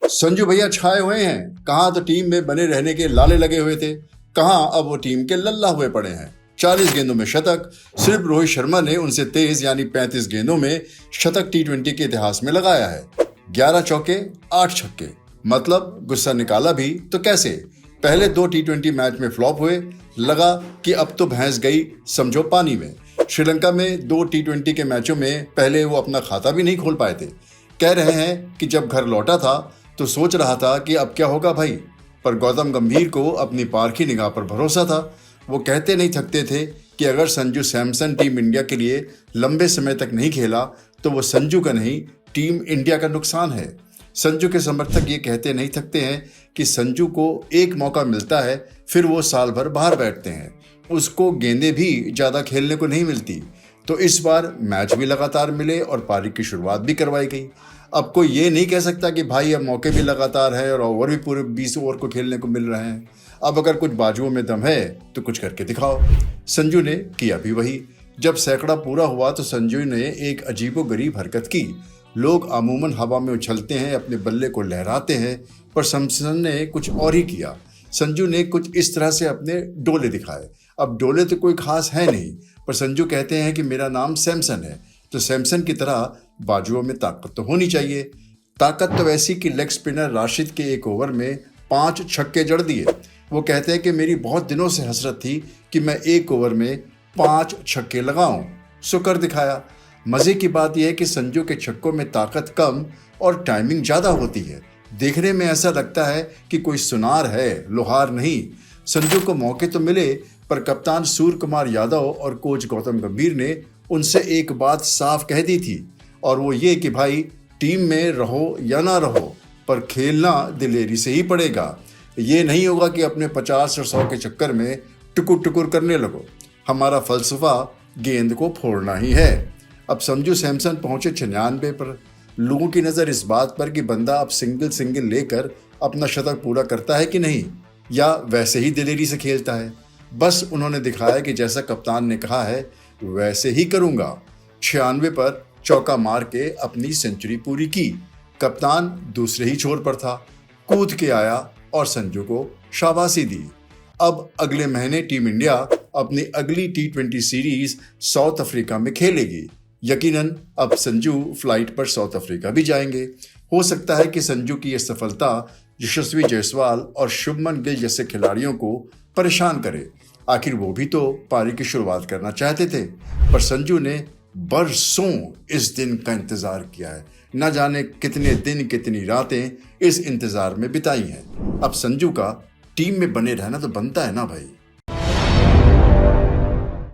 संजू भैया छाए हुए हैं। कहाँ तो टीम में बने रहने के लाले लगे हुए थे, कहाँ अब वो टीम के लल्ला हुए पड़े हैं। 40 गेंदों में शतक। सिर्फ रोहित शर्मा ने उनसे तेज यानी 35 गेंदों में शतक टी20 के इतिहास में लगाया है। 11 चौके 8 छक्के, मतलब गुस्सा निकाला भी तो कैसे। पहले 2 टी20 मैच में फ्लॉप हुए, लगा कि अब तो भैंस गई समझो पानी में। श्रीलंका में 2 टी20 के मैचों में पहले वो अपना खाता भी नहीं खोल पाए थे। कह रहे हैं कि जब घर लौटा था तो सोच रहा था कि अब क्या होगा भाई, पर गौतम गंभीर को अपनी पारखी निगाह पर भरोसा था। वो कहते नहीं थकते थे कि अगर संजू सैमसन टीम इंडिया के लिए लंबे समय तक नहीं खेला तो वो संजू का नहीं, टीम इंडिया का नुकसान है। संजू के समर्थक ये कहते नहीं थकते हैं कि संजू को एक मौका मिलता है फिर वो साल भर बाहर बैठते हैं, उसको गेंदें भी ज़्यादा खेलने को नहीं मिलती। तो इस बार मैच भी लगातार मिले और पारी की शुरुआत भी करवाई गई। अब कोई ये नहीं कह सकता कि भाई अब मौके भी लगातार है और ओवर भी पूरे 20 ओवर को खेलने को मिल रहे हैं। अब अगर कुछ बाजुओं में दम है तो कुछ करके दिखाओ। संजू ने किया भी वही। जब सैकड़ा पूरा हुआ तो संजू ने एक अजीबोगरीब हरकत की। लोग अमूमन हवा में उछलते हैं, अपने बल्ले को लहराते हैं, पर सैमसन ने कुछ और ही किया। संजू ने कुछ इस तरह से अपने डोले दिखाए। अब डोले तो कोई खास है नहीं, पर संजू कहते हैं कि मेरा नाम सैमसन है, तो सैमसन की तरह बाजुओं में ताकत तो होनी चाहिए। ताकत तो वैसी कि लेग स्पिनर राशिद के एक ओवर में 5 छक्के जड़ दिए। वो कहते हैं कि मेरी बहुत दिनों से हसरत थी कि मैं एक ओवर में 5 छक्के लगाऊं, सो कर दिखाया। मजे की बात यह है कि संजू के छक्कों में ताकत कम और टाइमिंग ज्यादा होती है। देखने में ऐसा लगता है कि कोई सुनार है, लोहार नहीं। संजू को मौके तो मिले, पर कप्तान सूर्य कुमार यादव और कोच गौतम गंभीर ने उनसे एक बात साफ कह दी थी, और वो ये कि भाई टीम में रहो या ना रहो, पर खेलना दिलेरी से ही पड़ेगा। ये नहीं होगा कि अपने 50 और 100 के चक्कर में टुकुर टुकुर करने लगो। हमारा फलसफा गेंद को फोड़ना ही है। अब संजू सैमसन पहुंचे 96 पर। लोगों की नज़र इस बात पर कि बंदा अब सिंगल लेकर अपना शतक पूरा करता है कि नहीं, या वैसे ही दिलेरी से खेलता है। बस उन्होंने दिखाया कि जैसा कप्तान ने कहा है वैसे ही करूंगा। 96 पर चौका मार के अपनी सेंचुरी पूरी की। कप्तान दूसरे ही छोर पर था, कूद के आया और संजू को शाबाशी दी। अब अगले महीने टीम इंडिया अपनी अगली टी20 सीरीज साउथ अफ्रीका में खेलेगी। यकीनन अब संजू फ्लाइट पर साउथ अफ्रीका भी जाएंगे। हो सकता है कि संजू की यह सफलता यशस्वी जायसवाल और शुभमन गिल जैसे खिलाड़ियों को परेशान करे। आखिर वो भी तो पारी की शुरुआत करना चाहते थे, पर संजू ने बरसों इस दिन का इंतजार किया है। न जाने कितने दिन कितनी रातें इस इंतजार में बिताई हैं। अब संजू का टीम में बने रहना तो बनता है ना भाई।